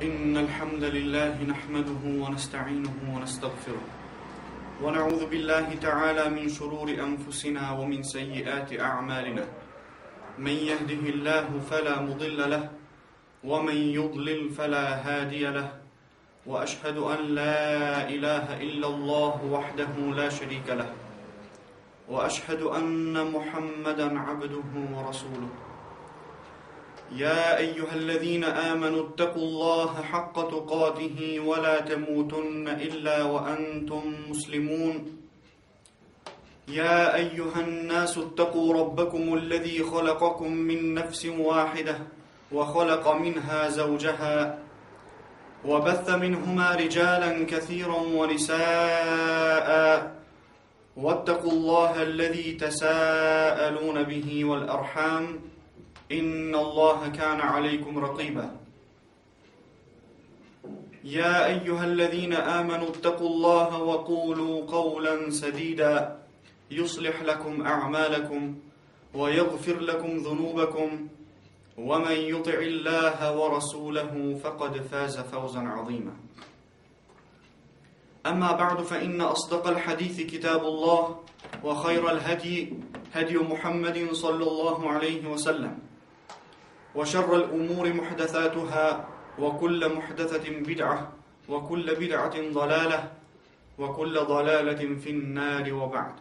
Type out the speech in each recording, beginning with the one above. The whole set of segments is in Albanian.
إن الحمد لله نحمده ونستعينه ونستغفره ونعوذ بالله تعالى من شرور أنفسنا ومن سيئات أعمالنا من يهده الله فلا مضل له ومن يضلل فلا هادي له وأشهد أن لا إله إلا الله وحده لا شريك له وأشهد أن محمدا عبده ورسوله يا أيها الذين آمنوا اتقوا الله حق تقاته ولا تموتن إلا وأنتم مسلمون يا أيها الناس اتقوا ربكم الذي خلقكم من نفس واحدة وخلق منها زوجها وبث منهما رجالا كثيرا ونساء واتقوا الله الذي تساءلون به والأرحام إن الله كان عليكم رقيبا يا أيها الذين آمنوا اتقوا الله وقولوا قولا سديدا يصلح لكم أعمالكم ويغفر لكم ذنوبكم ومن يطع الله ورسوله فقد فاز فوزا عظيما أما بعد فإن أصدق الحديث كتاب الله وخير الهدي هدي محمد صلى الله عليه وسلم وشر الأمور محدثاتها وكل محدثة بدعة وكل بدعة ضلالة وكل ضلالة في النار وبعد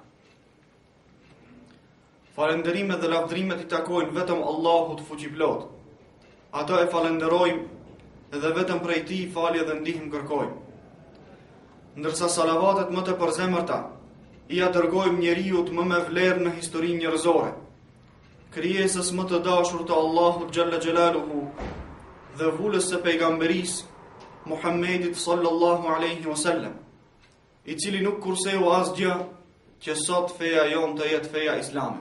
Falënderimet dhe lavdrimet I takojnë vetëm Allahut fuqiplot. Ato e falenderojmë dhe vetëm prej Tij falje dhe ndihmë kërkojmë. Ndërsa salavatet më të përzemërta I dërgojmë njeriut më me vlerë në historinë njerëzore, krijesës më të dashur të Allahut xhalla xjalaluhu dhe vulës së pejgamberisë Muhammedit sallallahu alaihi wasallam, I cili nuk kurseu asgjë që sot feja jon të jetë feja islame.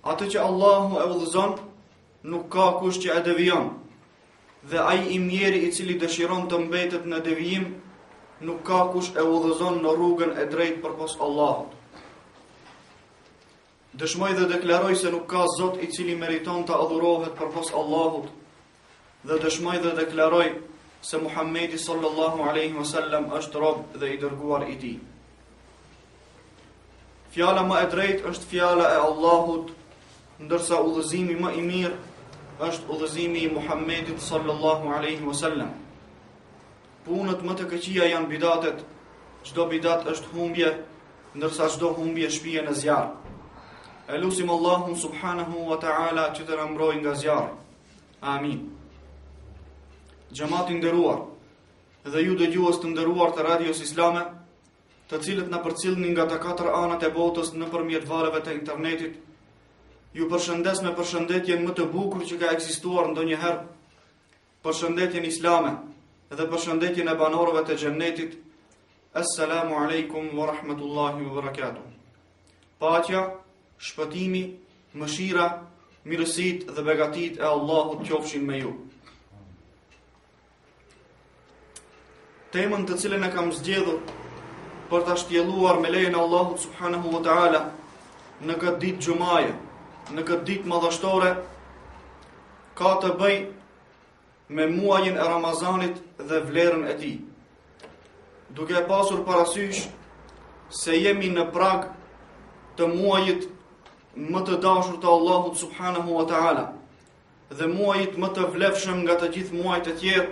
Atë që Allahu e udhëzon, nuk ka kush që e devijon, dhe ai I mjeri I cili dëshiron të mbetet në devijim, nuk ka kush e udhëzon në rrugën e drejtë përpos Allahut. Dëshmoj dhe deklaroj se nuk ka Zot I cili meriton të adhurohet përpos Allahut, dhe dëshmoj dhe deklaroj se Muhammedi sallallahu alaihi wasallam është rob dhe I dërguar I Tij. Fjala më e drejtë është fjala e Allahut, ndërsa udhëzimi më I mirë është udhëzimi I Muhammedit sallallahu alaihi wasallam. Punët më të këqija janë bidatet, çdo bidat është humbje, ndërsa çdo humbje shpihen në zjarr. Elusim Allahun subhanahu wa ta'ala që të na mbrojë nga zjarri. Amin. Xhamati nderuar, dhe ju dëgjues të nderuar të radios islame, të cilët na përcjellni nga të katër anët e botës nëpërmjet valeve të internetit, ju përshëndes me përshëndetjen më të bukur që ka ekzistuar ndonjëherë, përshëndetjen islame dhe përshëndetjen e banorëve të xhennetit. Assalamu alaikum wa rahmatullahi wa barakatuh. Paqja, shpëtimi, mëshira, mirësitë dhe begatit e Allahut qofshin me ju. Temën të cilën e kam zgjedhur për ta shtjelluar me lejen e Allahut subhanahu wa taala në këtë ditë xumaje, në këtë ditë madhështore, ka të bëjë me muajin e Ramazanit dhe vlerën e tij. Duke pasur parasysh se jemi në prag të muajit më të dashur të Allahut subhanahu wa taala dhe muajit më të vlefshëm nga të gjithë muajt e tjerë,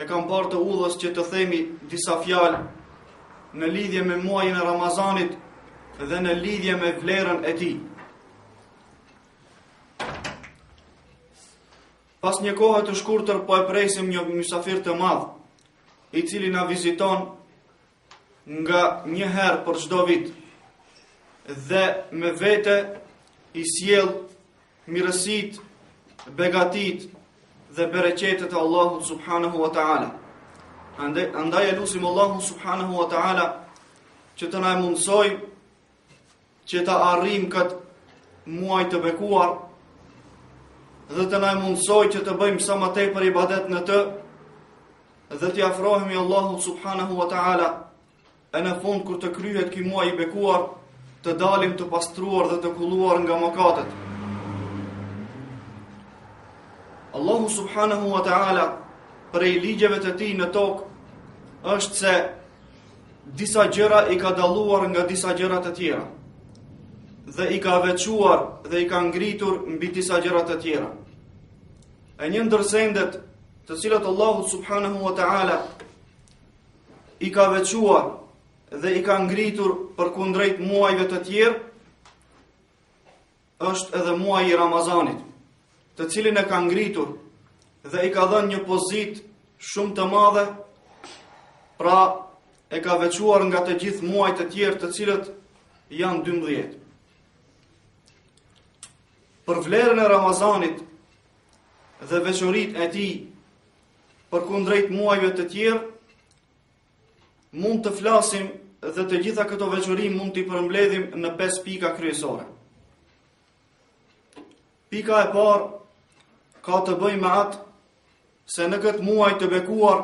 e kam parë të udhës që të themi disa fjalë në lidhje me muajin e Ramazanit dhe në lidhje me vlerën e tij. Pas një kohe të shkurtër po e presim një mysafir të madh, I cili na viziton nga një herë për çdo vit, dhe me vete I sjell mirësitë, begatit dhe bereqetet e Allahut subhanahu wa taala. Andaj elusim Allahun subhanahu wa taala që të na mundsoj që të arrijmë këtë muaj të bekuar dhe të na mundsoj që të bëjmë sa më tepër ibadet në të dhe të afrohemi Allahut subhanahu wa taala, e në fund kur të kryhet ky muaj I bekuar, të dalim të pastruar dhe të kulluar nga mëkatet. Allahu subhanahu wa ta'ala prej ligjeve të tij në tokë është se disa gjëra i ka dalluar nga disa gjëra të tjera dhe i ka veçuar dhe i ka ngritur mbi disa gjëra të tjera. E një ndër sendet të cilat Allahu subhanahu wa ta'ala i ka veçuar dhe i ka ngritur përkundrejt muajve të tjerë është edhe muaji i Ramazanit, të cilin e ka ngritur dhe i ka dhënë një pozitë shumë të madhe, pra e ka veçuar nga të gjithë muajt të tjerë të cilët janë 12. Për vlerën e Ramazanit dhe veçoritë e tij përkundrejt muajve të tjerë mund të flasim dhe të gjitha këto veçori mund t'i përmbledhim në 5 pika kryesore. Pika e parë ka të bëjë me atë se në këtë muaj të bekuar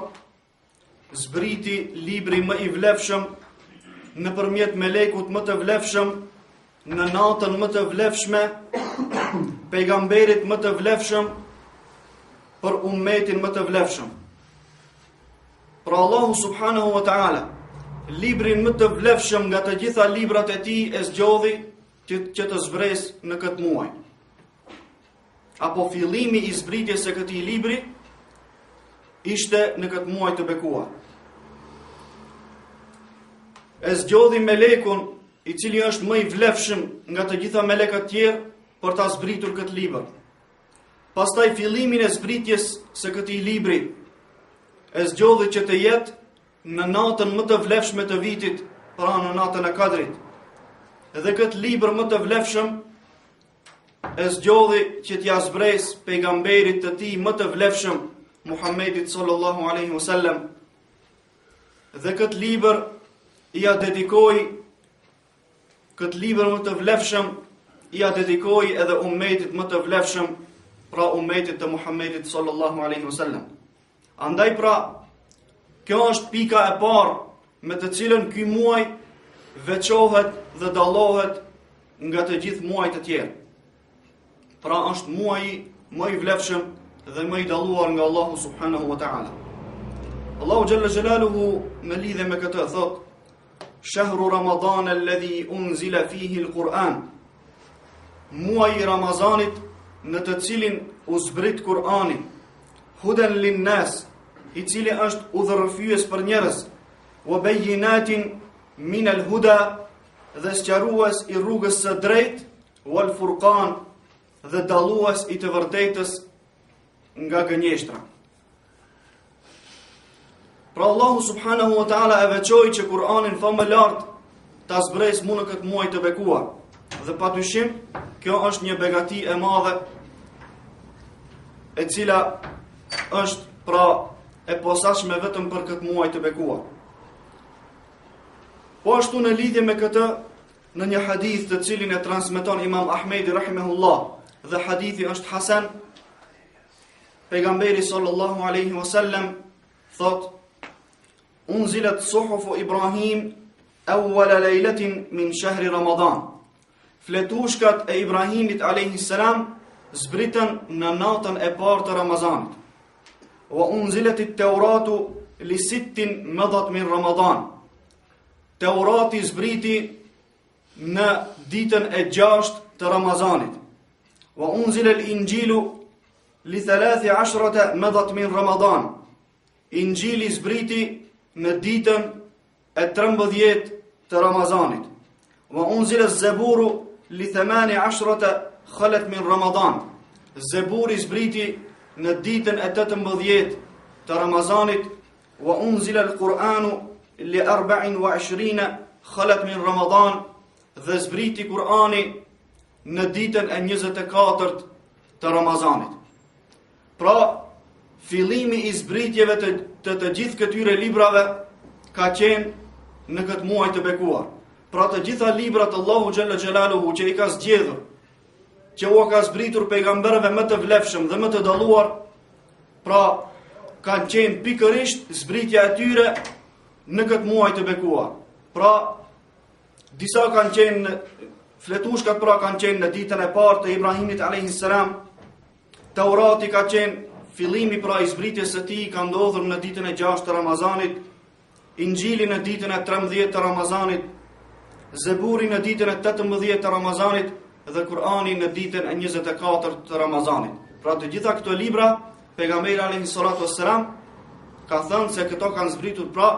zbriti libri më i vlefshëm nëpërmjet melekut më të vlefshëm, në natën më të vlefshme, pejgamberit më të vlefshëm, për ummetin më të vlefshëm. Pra Allahu subhanahu wa ta'ala librin më të vlefshëm nga të gjitha librat e tij e zgjodhi që të zbresë në këtë muaj. Apo fillimi i zbritjes së këtij libri ishte në këtë muaj të bekuar. E zgjodhi melekun i cili është më i vlefshëm nga të gjitha melekët tjerë për ta zbritur këtë libër. Pastaj fillimin e zbritjes së këtij libri e zgjodhi që të jetë në natën më të vlefshme të vitit, pra në natën e Kadrit. Dhe këtë libër më të vlefshëm e zgjodhi që t'ja zbresë pejgamberit të tij më të vlefshëm, Muhammedit sallallahu alaihi wasallam. Dhe këtë libër ia dedikoi më të vlefshëm, ia dedikoi edhe ummetit më të vlefshëm, pra ummetit të Muhammedit sallallahu alaihi wasallam. Andaj pra, kjo është pika e parë me të cilën ky muaj veçohet dhe dallohet nga të gjithë muajt e tjerë. Pra është muaji më i vlefshëm dhe më i dalluar nga Allahu subhanahu wa ta'ala. Allahu jalla jalaluhu në lidhje me këtë thot: Shahru Ramadan alladhi unzila fihi al-Quran. Muaji i Ramazanit në të cilin u zbrit Kur'ani, hudan lin-nas, i cili është udhërrëfyes për njerëz, wa bayyinatin min al-huda, dhe sqarues i rrugës së drejtë, wal furqan, dhe dallues i të vërtetës nga gënjeshtra. Pra Allahu subhanahu wa ta'ala e veçoi që Kur'anin fa më lartë ta zbresë mu në këtë muaj të bekuar. Dhe padyshim, kjo është një begati e madhe e cila është pra e posaçme vetëm për këtë muaj të bekuar. Po ashtu në lidhje me këtë, në një hadith të cilin e transmeton Imam Ahmedi rahimahullah, dhe hadithi është hasan, pejgamberi sallallahu alaihi wasallam thot: Unzilat suhufu Ibrahim awwala lejletin min shahri Ramadan. Fletushkat e Ibrahimit alaihi salam zbritën në natën e parë të Ramazanit. Wa unzilat at-Tauratu li 6 madat min Ramadan. Taurati zbriti në ditën e 6 të Ramazanit. Wa unzila al-Injilu li 13 madat min Ramadan. Injili zbriti në ditën e 13 të Ramazanit. Wa unzila az-Zaburu li 18 khalat min Ramadan. Zaburi zbriti në ditën e 18 të Ramazanit. Wa unzila al-Qur'anu li 24 khalat min Ramadan. Dhe zbriti Kur'ani në ditën e 24 të Ramazanit. Pra, fillimi i zbritjeve të gjithë këtyre librave ka qenë në këtë muaj të bekuar. Pra të gjitha librat Allahu Jalla Jalaluhu që i ka zgjedhur, që u ka zbritur pejgamberëve më të vlefshëm dhe më të dalluar, pra kanë qenë pikërisht zbritja e tyre në këtë muaj të bekuar. Pra disa kanë qenë fletushkat, pra kanë qenë në ditën e parë të Ibrahimit alayhis salam. Taurati ka qenë fillimi pra i zbritjes së tij ka ndodhur në ditën e 6 të Ramazanit, Injili në ditën e 13 të Ramazanit, Zeburi në ditën e 18 të Ramazanit dhe Kurani në ditën e 24 të Ramazanit. Pra të gjitha këto libra, pejgamberi alayhi salatu wassalam ka thënë se këto kanë zbritur pra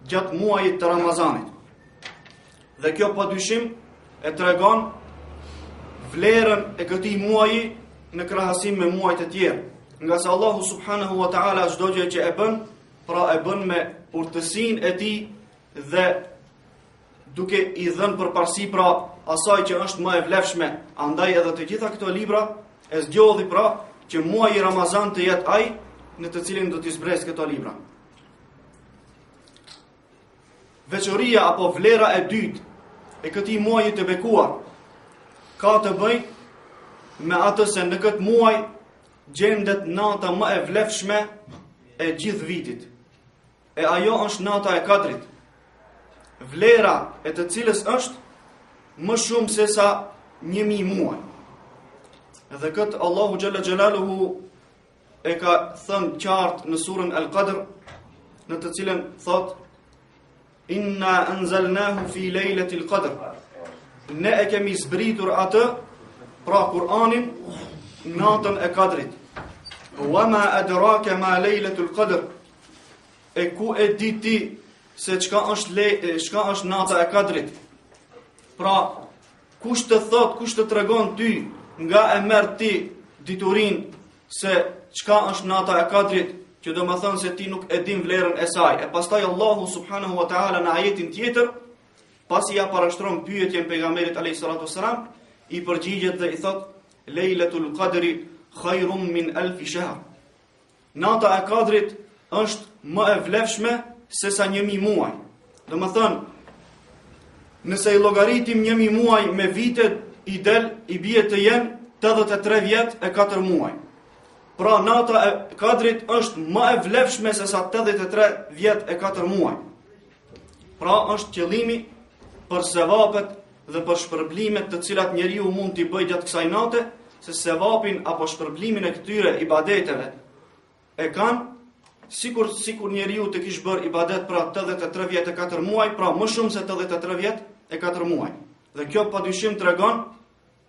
gjatë muajit të Ramazanit. Dhe kjo padyshim e tregon vlerën e këtij muaji në krahasim me muajt e tjerë. Nga se Allahu subhanahu wa ta'ala çdo gjë që e bën, pra e bën me urtësinë e tij dhe duke i dhënë përparësi pra asaj që është më e vlefshme. Andaj edhe të gjitha këto libra e zgjodhi pra që muaji Ramazan të jetë ai në të cilin do t'i zbresë këto libra. Veçoria apo vlera e dytë e këtij muaji të bekuar ka të bëjë me atë se në këtë muaj gjendet nata më e vlefshme e gjithë vitit. E ajo është nata e Kadrit. Vlera e të cilës është më shumë se sa 1000 muaj. Edhe këtë Allahu Gjalla Gjalaluhu e ka thënë qartë në surën Al-Qadr, në të cilën thot: Inna anzalnahu fi lejletil qadr. Ne e kemi zbritur atë, pra Kur'anin, natën e Kadrit. Wa ma adraka ma lejletul qadr. E ku e di ti se çka është nata e Kadrit? Pra, kush të thot, kush të tregon ty, nga e merr ti diturin se çka është nata e Kadrit, që do më thënë se ti nuk e din vlerën e saj. E pastaj Allahu subhanahu wa ta'ala në ajetin tjetër, pasi ja parashtron pyetjen pejgamberit alayhi salatu wasalam, i përgjigjet dhe i thot: Lejletul qadri khajrum min alfi shahr. Nata e Kadrit është më e vlefshme se sa 1000 muaj. Do më thënë, nëse i llogaritim 1000 muaj me vite, i bie të jenë 83 vjet e 4 muaj. Pra nata e Kadrit është më e vlefshme se sa 83 vjet e 4 muaj. Pra është qëllimi për sevapet dhe për shpërblimet të cilat njeriu mund t'i bëjë gjatë kësaj nate, se sevapin apo shpërblimin e këtyre ibadeteve e kanë sikur njeriu të kishte bërë ibadet për 83 vjet e 4 muaj, pra më shumë se 83 vjet e 4 muaj. Dhe kjo padyshim tregon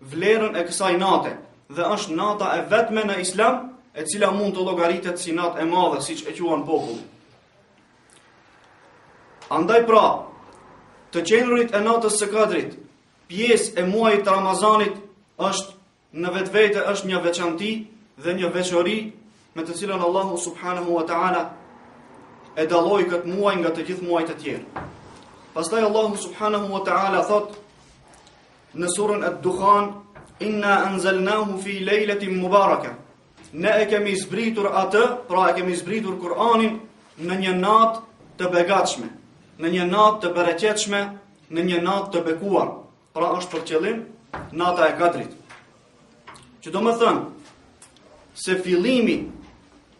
vlerën e kësaj nate, dhe është nata e vetme në Islam e cila mund të llogaritet si natë e madhe, siç e quajnë populli. Andaj pra, të qendrit e natës së Kadrit, pjesë e muajit të Ramazanit, është në vetvete është një veçanti dhe një veçori me të cilën Allahu subhanahu wa ta'ala e dalloi këtë muaj nga të gjithë muajt e tjerë. Pastaj Allahu subhanahu wa ta'ala thot në surën Ad-Dukhan: Inna anzalnahu fi lejletin mubaraka. Ne e kemi zbritur atë, pra e kemi zbritur Kur'anin në një natë të begatshme, në një natë të bereqetshme, në një natë të bekuar. Pra është për qëllim nata e Kadrit. Që do më thënë se fillimi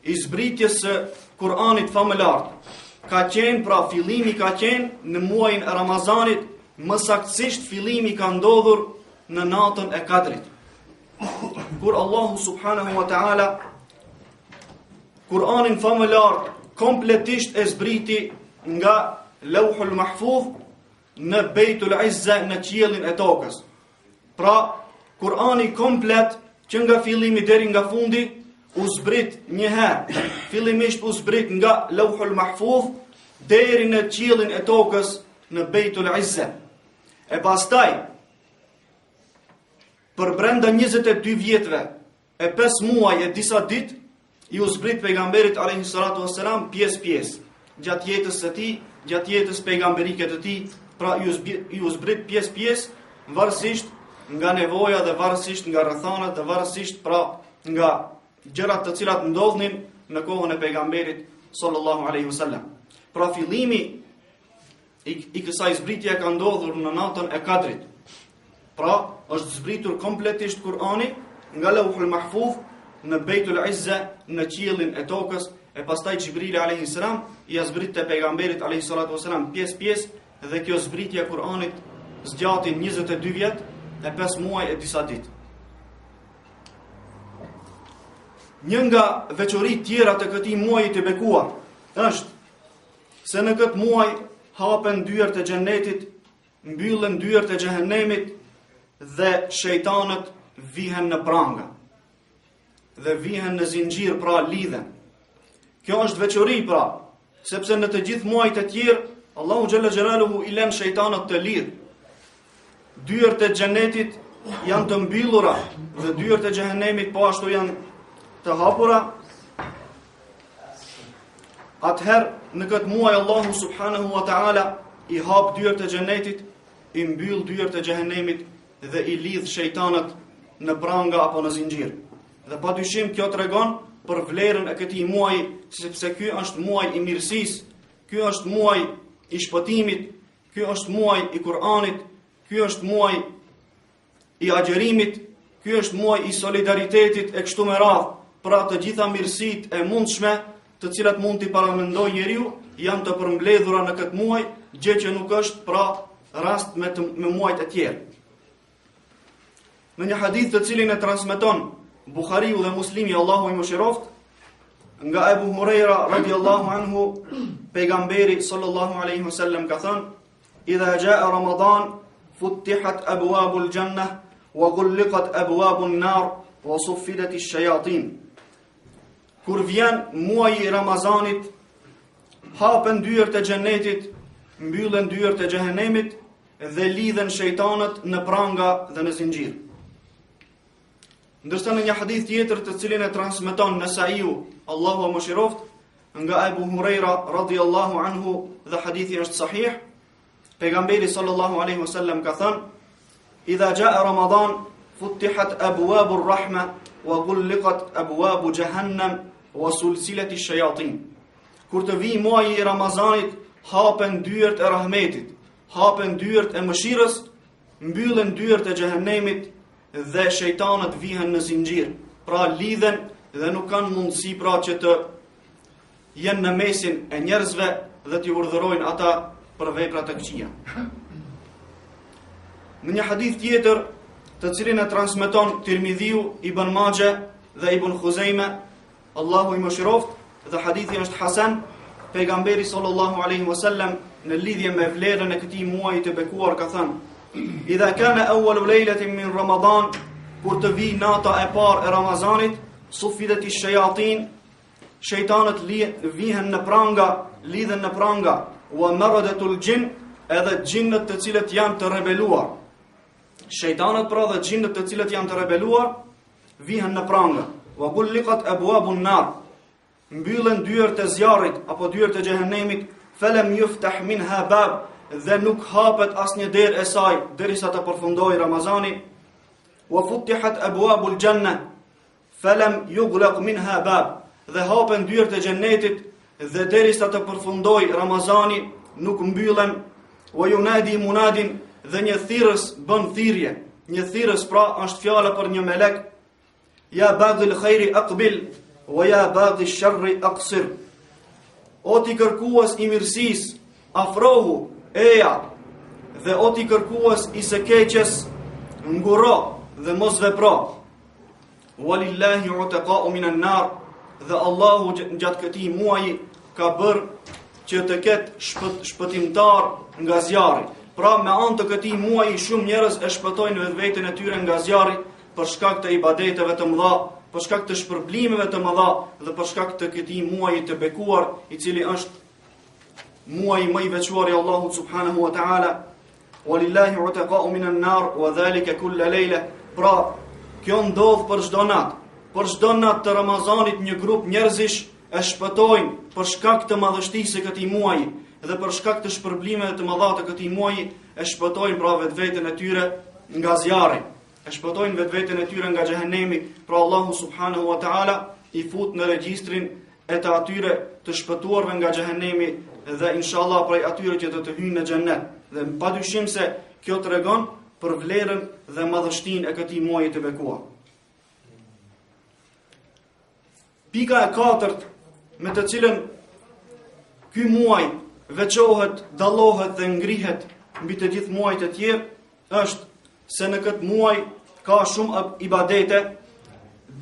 i zbritjes së Kur'anit famëlar ka qenë, pra fillimi ka qenë në muajin e Ramazanit, më saktësisht fillimi ka ndodhur në natën e Kadrit. Kur Allahu subhanahu wa ta'ala Kur'anin famëlar kompletisht e zbriti nga Lauhul Mahfuz në Bejtul Izza, në qiellin e tokës. Pra, Kur'ani komplet që nga fillimi deri nga fundi u zbrit një herë. Fillimisht u zbrit nga Lauhul Mahfuz deri në qiellin e tokës në Bejtul Izza. E pastaj për brenda 22 vjetëve e 5 muaj e disa ditë i u zbrit pejgamberit alayhi salatu wassalam pjesë gjatë jetës së tij, gjatë jetës pejgamberike të tij, pra i u zbrit pjesë varësisht nga nevoja dhe varësisht nga rrethanat dhe varësisht pra nga gjërat të cilat ndodhnin në kohën e pejgamberit sallallahu alaihi wasallam. Pra fillimi i kësaj zbritje ka ndodhur në natën e Kadrit. Pra është zbritur kompletisht Kur'ani nga Lauhul Mahfuz në Bejtul Izza, në qiellin e tokës, e pastaj Xhibrili alayhi salam i zbrit te pejgamberit alayhi salatu wasalam pjesë dhe kjo zbritje e Kur'anit zgjati 22 vjet e 5 muaj e disa ditë. Një nga veçoritë tjera të këtij muaji të bekuar është se në këtë muaj hapen dyert e xhenetit, mbyllen dyert e xhehenemit dhe shejtanët vihen në pranga dhe vihen në zinxhir, pra lidhen. Kjo është veçori, pra, sepse në të gjithë muajt e tjerë Allahu xhalla xhelaluhu i lën shejtanët të lidh. Dyert e xhenetit janë të mbyllura dhe dyert e xhehenemit po ashtu janë të hapura. Atëherë në këtë muaj Allahu subhanahu wa taala i hap dyert e xhenetit, i mbyll dyert e xhehenemit dhe i lidh shejtanët në pranga apo në zinxhir. Dhe padyshim kjo tregon për vlerën e këtij muaji, sepse ky është muaj i mirësisë, ky është muaj i shpëtimit, ky është muaj i Kur'anit, ky është muaj i agjerimit, ky është muaj i solidaritetit e kështu me radhë. Pra të gjitha mirësitë e mundshme, të cilat mund t'i paramendojë njeriu, janë të përmbledhura në këtë muaj, gjë që nuk është pra rast me muajt e tjerë. Në një hadith të cilin e transmeton Buhariu dhe Muslimi, Allahu i mëshiroft, nga Ebu Hurajra radiallahu anhu, pejgamberi sallallahu alaihi wasallam ka thënë: "Idha jaa Ramadan, futtihat abwabul jannah wa ghulliqat abwabun nar wa suffidat ash-shayatin." Kur vjen muaji i Ramazanit, hapen dyert e xhenetit, mbyllen dyert e xhehenemit dhe lidhen shejtanët në pranga dhe në zinxhir. Ndërsa në një hadith tjetër të cilin e transmeton Nesaiu, Allahu e mëshiroft, nga Ebu Hurajra radiallahu anhu dhe hadithi është sahih, pejgamberi sallallahu alaihi wasallam ka thënë: "Idha jaa Ramadan, futtihat abwabur rahma wa ghulliqat abwabu jahannam wa sulsilat ash-shayatin." Kur të vijë muaji i Ramazanit, hapen dyert e rahmetit, hapen dyert e mëshirës, mbyllen dyert e xhehenemit dhe shejtanët vihen në zinxhir, pra lidhen dhe nuk kanë mundësi pra që të jenë në mesin e njerëzve dhe t'i urdhërojnë ata për vepra të këqija. Në një hadith tjetër, të cilin e transmeton Tirmidhiu, Ibn Majah dhe Ibn Khuzaime, Allahu i mëshiroft, dhe hadithi është hasan, pejgamberi sallallahu alaihi wasallam në lidhje me vlerën e këtij muaji të bekuar ka thënë: "Idha kana awwalu laylatin min Ramadan", kur të vi nata e parë e Ramazanit, suffidat ash-shayatin, shejtanët vihen në pranga, lidhen në pranga, wa maradatul jinn, edhe xhinnët të cilët janë të rebeluar. Shejtanët pra dhe xhinnët të cilët janë të rebeluar vihen në pranga, wa ghulliqat abwabun nar, mbyllen dyert e zjarrit apo dyert e xhehenemit, falam yuftah minha bab, dhe nuk hapet asnjë derë e saj derisa të përfundojë Ramazani. Wa futtihat abwabul janna falam yughlaq minha bab, dhe hapen dyert e xhenetit dhe derisa të përfundojë Ramazani nuk mbyllen. Wa yunadi munadin, dhe një thirrës bën thirrje. Një thirrës pra është fjala për një melek: "Ya baghi al-khairi aqbil wa ya baghi ash-sharri aqsir." O ti kërkues i mirësisë, afrohu, eja, dhe o ti kërkues i së keqes, nguro dhe mos vepro. Walillahi utaqa'u minan nar, dhe Allahu gjatë këtij muaji ka bërë që të ketë shpëtimtar nga zjarri. Pra me anë të këtij muaji shumë njerëz e shpëtojnë vetveten e tyre nga zjarri për shkak të ibadeteve të mëdha, për shkak të shpërblimeve të mëdha dhe për shkak të këtij muaji të bekuar, i cili është muaji më i veçuar i Allahut subhanahu wa ta'ala. Walillahi utaqa'u minan nar wa dhalika kull layla. Pra kjo ndodh për çdo natë. Për çdo natë të Ramazanit një grup njerëzish e shpëtojnë për shkak të madhështisë së këtij muaji dhe për shkak të shpërblimeve të mëdha të këtij muaji e shpëtojnë pra vetveten e tyre nga zjarri, e shpëtojnë vetveten e tyre nga xhehenemi. Pra Allahu subhanahu wa ta'ala i fut në regjistrin e të atyre të shpëtuarve nga xhehenemi dhe inshallah prej atyre që të hyjnë në xhennet. Dhe padyshim se kjo tregon për vlerën dhe madhështinë e këtij muaji të bekuar. Pika e katërt me të cilën ky muaj veçohet, dallohet dhe ngrihet mbi të gjithë muajt e tjerë është se në këtë muaj ka shumë ibadete,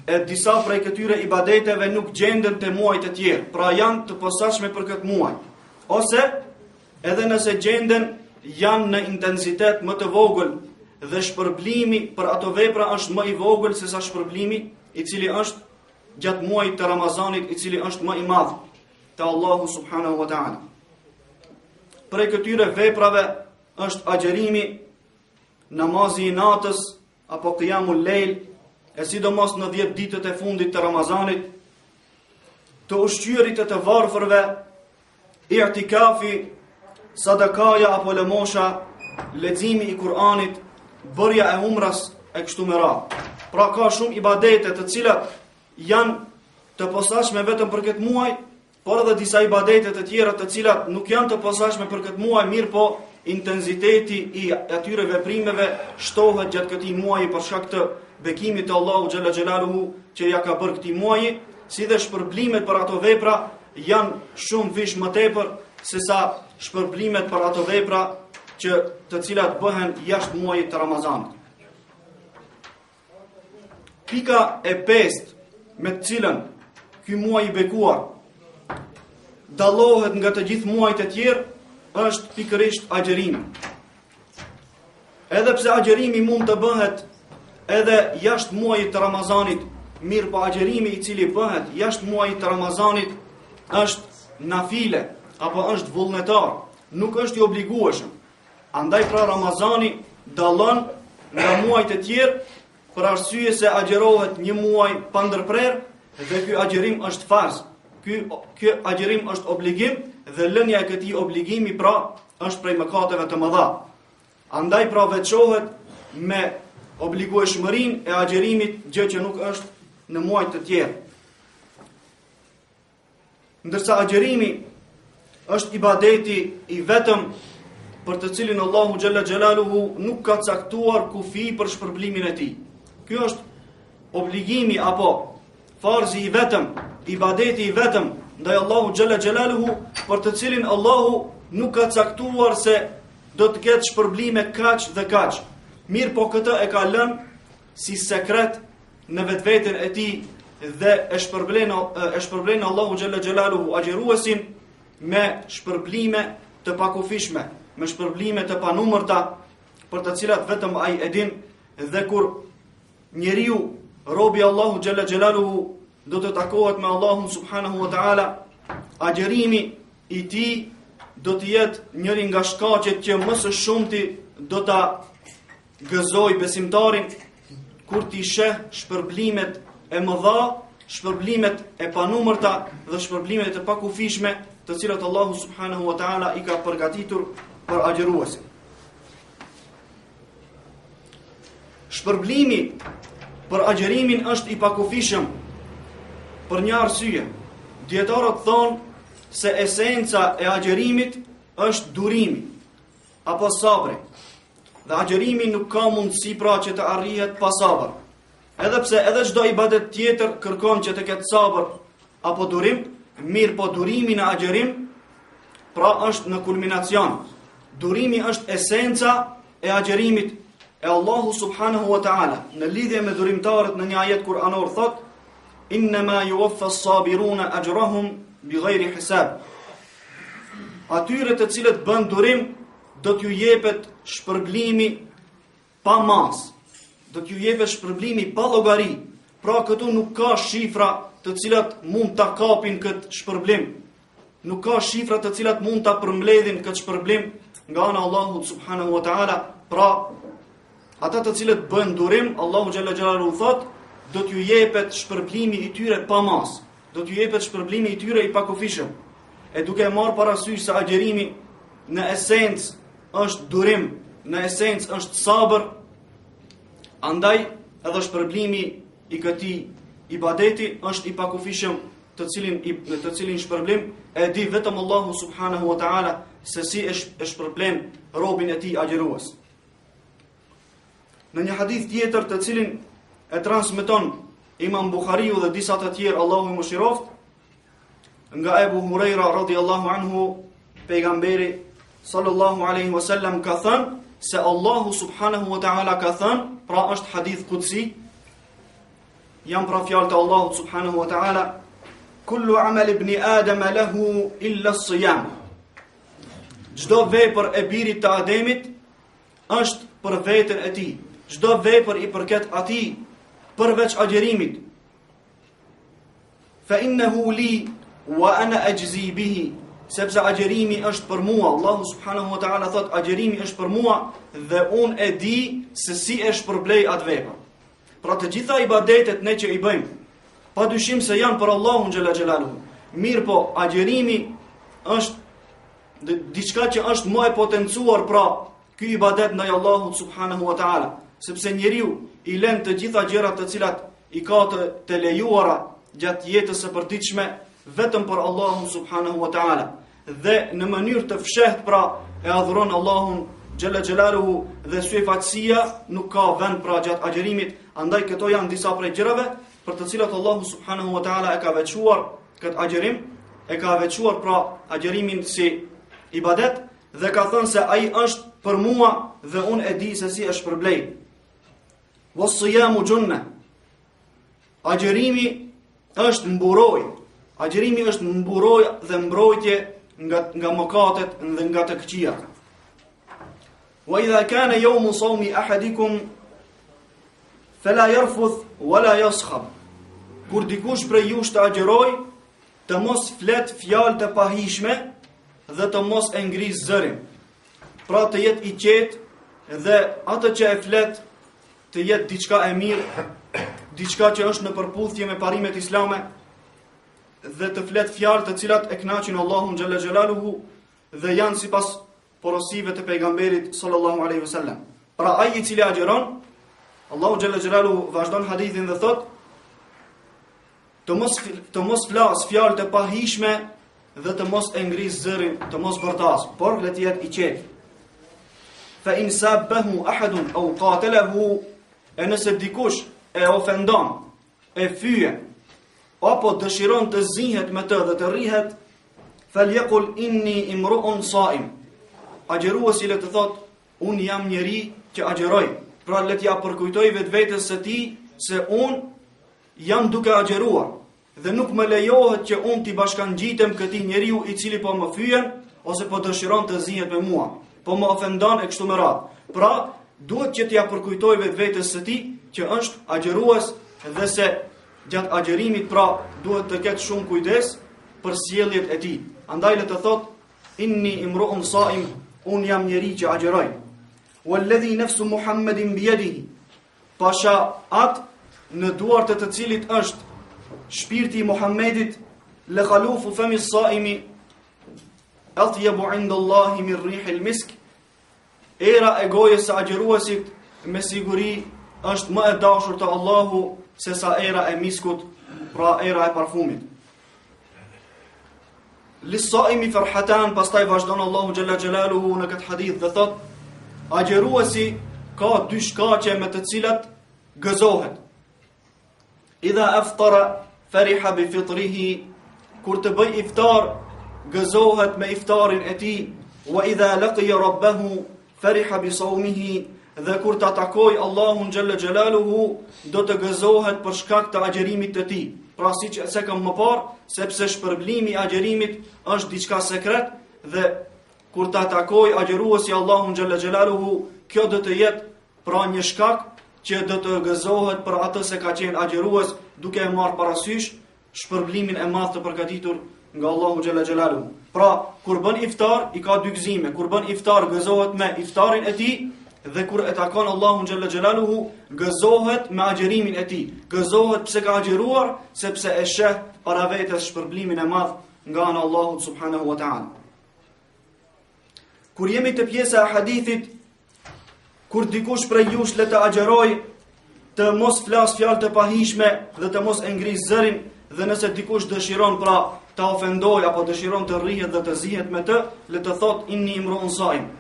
e disa prej këtyre ibadeteve nuk gjenden te muajt e tjerë, pra janë të posaçme për këtë muaj. Ose edhe nëse gjenden janë në intensitet më të vogël dhe shpërblimi për ato vepra është më i vogël se sa shpërblimi i cili është gjatë muajit të Ramazanit, i cili është më i madh te Allahu subhanahu wa taala. Prej këtyre veprave është agjerimi, namazi i natës apo qiyamul lejl, e sidomos në 10 ditët e fundit të Ramazanit, të ushqyerit e të varfërve, i'tikafi, sadakaja apo lëmosha, leximi i Kur'anit, bërja e umras e kështu me radhë. Pra ka shumë ibadete të cilat janë të posaçme vetëm për këtë muaj, por edhe disa ibadete të tjera të cilat nuk janë të posaçme për këtë muaj, mirë po intensiteti i atyre veprimeve shtohet gjatë këtij muaji për shkak të bekimit të Allahu xhalla xhelaluhu që ja ka bërë këtij muaji, si dhe shpërblimet për ato vepra janë shumë fish më tepër se sa shpërblimet për ato vepra që të cilat bëhen jashtë muajit të Ramazanit. Pika e 5 me të cilën ky muaj i bekuar dallohet nga të gjithë muajt e tjerë është pikërisht agjerimi. Edhe pse agjerimi mund të bëhet edhe jashtë muajit të Ramazanit, mirë po agjerimi i cili bëhet jashtë muajit të Ramazanit është nafile apo është vullnetar, nuk është i obligueshëm. Andaj pra Ramazani dallon nga muajt e tjerë për arsye se agjerohet një muaj pa ndërprerë dhe ky agjerim është farz. Ky agjerim është obligim dhe lënia e këtij obligimi pra është prej mëkateve të mëdha. Andaj pra veçohet me obligueshmërinë e agjerimit, gjë që nuk është në muajt të tjerë. Ndërsa agjerimi është ibadeti i vetëm për të cilin Allahu xhalla xhelaluhu nuk ka caktuar kufi për shpërblimin e tij. Ky është obligimi apo farzi i vetëm, ibadeti i vetëm ndaj Allahu xhalla xhelaluhu për të cilin Allahu nuk ka caktuar se do të ketë shpërblime kaq dhe kaq. Mirë po këtë e ka lënë si sekret në vetveten e tij dhe e shpërblen Allahu xhalla xhelaluhu agjeruesin me shpërblime të pakufishme, me shpërblime të panumërta, për të cilat vetëm ai e din, dhe kur njeriu, robi Allahu xhalla xhelaluhu, do të takohet me Allahun subhanahu wa taala, agjerimi i tij do të jetë njëri nga shkaqet që më së shumti do ta gëzoj besimtarin kur t'i sheh shpërblimet e mëdha, shpërblimet e panumërta dhe shpërblimet e pakufishme të cilat Allahu subhanahu wa taala i ka përgatitur për agjeruesin. Shpërblimi për agjerimin është i pakufishëm për një arsye. Dietarët thonë se esenca e agjerimit është durimi apo sabri. Dhe agjerimi nuk ka mundësi pra që të arrihet pa sabër. Edhe pse edhe çdo ibadet tjetër kërkon që të ketë sabër apo durim, mirë po durimi në agjerim pra është në kulminacion. Durimi është esenca e agjerimit e Allahu subhanahu wa taala. Në lidhje me durimtarët në një ajet kuranor thot: "Innama yuwaffa as-sabiruna ajrahum bighayri hisab." Atyre të cilët bën durim do t'ju jepet shpërblimi pa mas. Do t'ju jepet shpërblimi pa llogari. Pra këtu nuk ka shifra të cilat mund ta kapin këtë shpërblim. Nuk ka shifra të cilat mund ta përmbledhin këtë shpërblim nga ana Allahu subhanahu wa taala. Pra ata të cilët bën durim, Allahu xhalla xhelaluhu thot, do t'ju jepet shpërblimi i tyre pa mas. Do t'ju jepet shpërblimi i tyre i pakufishëm. E duke marrë parasysh se agjerimi në esencë është durim, në esencë është sabër, andaj edhe shpërblimi i këtij ibadeti është i pakufishëm, të cilin shpërblim e di vetëm Allahu subhanahu wa taala se si e shpërblen robin e tij agjerues. Në një hadith tjetër të cilin e transmeton Imam Buhariu dhe disa të tjerë, Allahu i mëshiroft, nga Ebu Hurajra radhiyallahu anhu, pejgamberi sallallahu alaihi wasallam ka thënë se Allahu subhanahu wa taala ka thënë, pra është hadith qudsi, janë pra fjalët e Allahut subhanahu wa ta'ala: kullu amal ibn Adam lahu illa as-siyam. Çdo vepër e birit të Ademit është për veten e tij. Çdo vepër i përket atij përveç agjerimit. Fa innahu li wa ana ajzi bihi. Sepse agjerimi është për mua. Allahu subhanahu wa ta'ala thot agjerimi është për mua dhe unë e di se si e shpërblej atë vepër. Pra të gjitha ibadetet ne që i bëjmë, pa dyshim se janë për Allahun xhalla xhelaluhu. Mirë po, agjerimi është diçka që është më e potencuar pra ky ibadet ndaj Allahut subhanahu wa ta'ala, sepse njeriu i lën të gjitha gjërat të cilat i ka të lejuara gjatë jetës së përditshme vetëm për Allahun subhanahu wa ta'ala dhe në mënyrë të fshehtë pra e adhuron Allahun xhalla xhelaluhu dhe syfatësia nuk ka vend pra gjatë agjerimit. Andaj këto janë disa prej gjërave për të cilat Allahu subhanahu wa ta'ala e ka veçuar këtë agjerim, e ka veçuar pra agjerimin si ibadet dhe ka thënë se ai është për mua dhe unë e di se si e shpërblej. Was-siyamu junna. Agjerimi është mburojë. Agjerimi është mburojë dhe mbrojtje nga mëkatet dhe nga të këqijat. Wa idha kana yawmu sawmi ahadikum fala yarfuth wala yaskhab. Kur dikush prej jush të agjeroj, të mos flet fjalë të pahishme dhe të mos e ngris zërin. Pra të jetë i qetë dhe atë që e flet të jetë diçka e mirë, diçka që është në përputhje me parimet islame dhe të flet fjalë të cilat e kënaqin Allahun xhalla xhelaluhu dhe janë sipas porosive të pejgamberit sallallahu alaihi wasallam. Pra ai i cili agjeron, Allahu xhalla xhelaluhu vazhdon hadithin dhe thot: të mos flas fjalë të pahishme dhe të mos e ngris zërin, të mos bërtas, por le të jetë i qetë. Fa in sabbahu ahadun aw qatalahu, e nëse dikush e ofendon, e fyje, apo dëshiron të zihet me të dhe të rrihet, falyaqul inni imru'un sa'im. Agjeruesi le të thot, unë jam njeri që agjeroj. Pra le t'ja përkujtoj vetvetes së tij se unë jam duke agjeruar dhe nuk më lejohet që unë t'i bashkangjitem këtij njeriu i cili po më fyen ose po dëshiron të zihet me mua, po më ofendon e kështu me radhë. Pra duhet që t'ja përkujtoj vetvetes së tij që është agjerues dhe se gjatë agjerimit pra duhet të ketë shumë kujdes për sjelljet e tij. Andaj le të thot inni imru'un sa'im, unë jam njeri që agjeroj. Walladhi nafsu Muhammedin biyadihi, pasha atë në duart e të cilit është shpirti i Muhammedit, le khalufu fami s-saimi atyabu 'inda Allahi min rihil misk. Era e gojës së agjeruesit me siguri është më e dashur te Allahu se sa era e miskut, pra era e parfumit. Lis-saimi farhatan, pastaj vazhdon Allahu xhalla xhelaluhu në këtë hadith dhe thot: agjeruesi ka dy shkaqe me të cilat gëzohet. Idha aftara fariha bi fitrihi, kur të bëj iftar gëzohet me iftarin e tij. Wa idha laqiya rabbahu fariha bi sawmihi, dhe kur të takoj Allahun xhalla xhelaluhu do të gëzohet për shkak të agjerimit të tij. Pra siç e kam më parë, sepse shpërblimi i agjerimit është diçka sekret dhe kur ta takoj agjeruesi Allahun xhalla xhelaluhu, kjo do të jetë pra një shkak që do të gëzohet për atë se ka qenë agjerues, duke e marrë parasysh shpërblimin e madh të përgatitur nga Allahu xhalla xhelaluhu. Pra kur bën iftar i ka dy gëzime. Kur bën iftar gëzohet me iftarin e tij dhe kur e takon Allahun xhalla xhelaluhu gëzohet me agjerimin e tij. Gëzohet pse ka agjeruar, sepse e sheh para vetes shpërblimin e madh nga ana Allahut subhanahu wa ta'ala. Kur jemi te pjesa e hadithit, kur dikush prej jush le të agjeroj, të mos flas fjalë të pahishme dhe të mos e ngris zërin, dhe nëse dikush dëshiron pra ta ofendoj apo dëshiron të rrihet dhe të zihet me të, le të thot inni imru'un sa'im.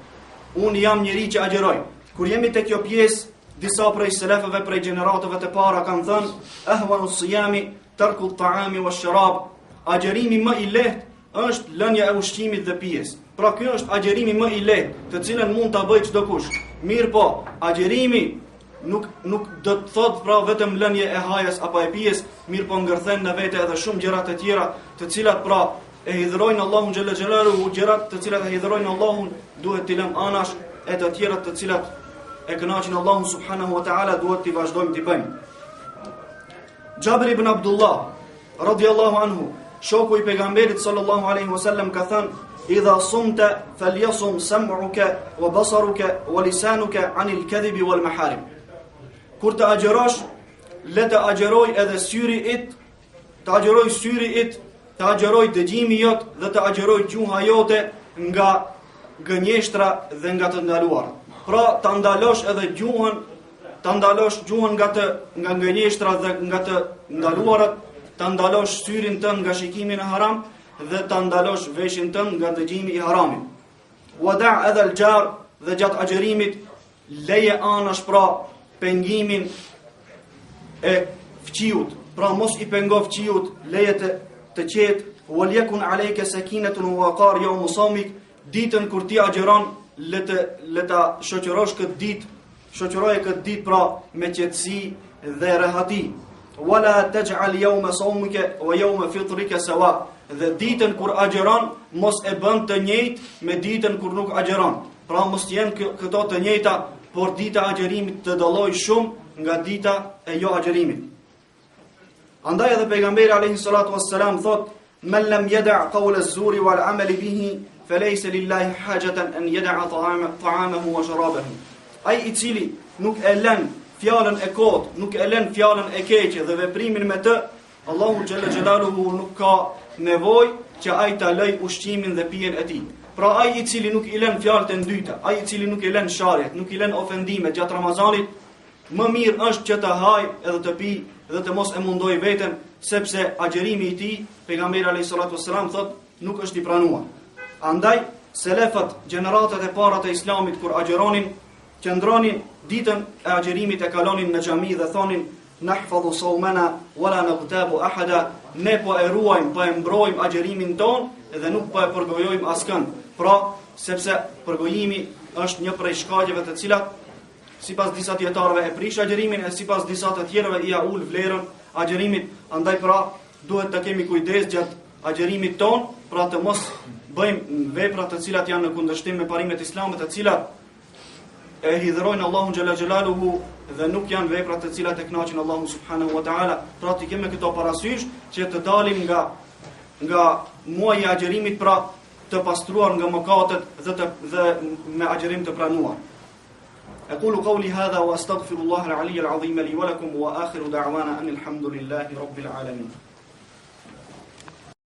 Unë jam njeri që agjeroj. Kur jemi te kjo pjesë, disa prej selefëve prej gjeneratëve të para kanë thënë ahwanu siyami tarku at-ta'ami wash-sharab. Agjerimi më i lehtë është lënia e ushqimit dhe pijes. Pra ky është agjerimi më i lehtë, të cilën mund ta bëjë çdo kush. Mirë po, agjerimi nuk do të thot pra vetëm lënje e hajës apo e pijes, mirë po ngërthen në vete edhe shumë gjëra të tjera, të cilat pra e hidhrojnë Allahun xhalla xhelaluhu, gjërat të cilat e hidhrojnë Allahun duhet t'i lëm anash, e të tjerat të cilat e kënaqin Allahun subhanahu wa taala duhet t'i vazhdojmë t'i bëjmë. Jabir ibn Abdullah radiyallahu anhu, shoku i pejgamberit sallallahu alaihi wasallam, ka thënë: "Idha sumta falyasum sam'uka wa basaruka wa lisanuka 'anil kadhibi wal maharim." Kur të agjerosh, le të agjeroj edhe syri it, të agjeroj syri it, të agjeroj dëgjimi jot dhe të agjeroj gjuha jote nga gënjeshtra dhe nga të ndaluara. Pra të ndalosh edhe gjuhën, të ndalosh gjuhën nga gënjeshtra dhe nga të ndaluarat, të ndalosh syrin tën nga shikimi në haram dhe të ndalosh veshin tën nga dëgjimi i haramit. Wada' edhe al-jar, dhe gjatë agjerimit leje anash pra pengimin e fqiut, pra mos i pengo fqiut, leje të qetë. Wal yakun alayka sakinatun wa waqar yawm samik, ditën kur ti agjeron le ta shoqërosh këtë ditë, shoqëroje këtë ditë pra me qetësi dhe rehati. Wala taj'al yawma sawmika wa yawma fitrika sawa, dhe ditën kur agjeron mos e bën të njëjtë me ditën kur nuk agjeron. Pra mos jenë këto të njëjta, por dita e agjerimit të dalloj shumë nga dita e jo agjerimit. Andaj edhe pejgamberi alayhi salatu wassalam thot: "Men lam yada' qawla az-zuri wal 'amali bihi falaysa lillahi hajatan an yada'a ta'amahu wa sharabahu." Ai i cili nuk e lën fjalën e kot, nuk e lën fjalën e keqe dhe veprimin me të, Allahu xhalla xhelaluhu nuk ka nevojë që ai ta lëj ushqimin dhe pijen e tij. Pra ai i cili nuk i lën fjalët e dyta, ai i cili nuk i lën sharjet, nuk i lën ofendimet gjatë Ramazanit, më mirë është që të hajë edhe të pi dhe të mos e mundoj veten, sepse agjerimi i tij, pejgamberi alayhis salatu wassalam thot, nuk është i pranuar. Andaj selefët, gjeneratat e para të Islamit kur agjeronin, qëndronin ditën e agjerimit e kalonin në xhami dhe thonin: "Nahfadhu sawmana wala naghtabu ahada", ne po e ruajmë, po e mbrojmë agjerimin ton dhe nuk po e përgojojmë askën. Pra, sepse përgojimi është një prej shkaqeve të cilat sipas disa dietarëve e prish agjerimin e sipas disa të tjerëve i ul vlerën agjerimit. Andaj pra duhet të kemi kujdes gjatë agjerimit ton, pra të mos bëjmë vepra të cilat janë në kundërshtim me parimet islame, të cilat e hidhrojnë Allahun xhalla xhelaluhu dhe nuk janë vepra të cilat e kënaqin Allahun subhanahu wa taala. Pra të kemi këto parasysh që të dalim nga muaji i agjerimit, pra të pastruar nga mëkatet dhe me agjerim të pranuar. أقول قولي هذا وأستغفر الله العلي العظيم لي ولكم وآخر دعوانا أن الحمد لله رب العالمين.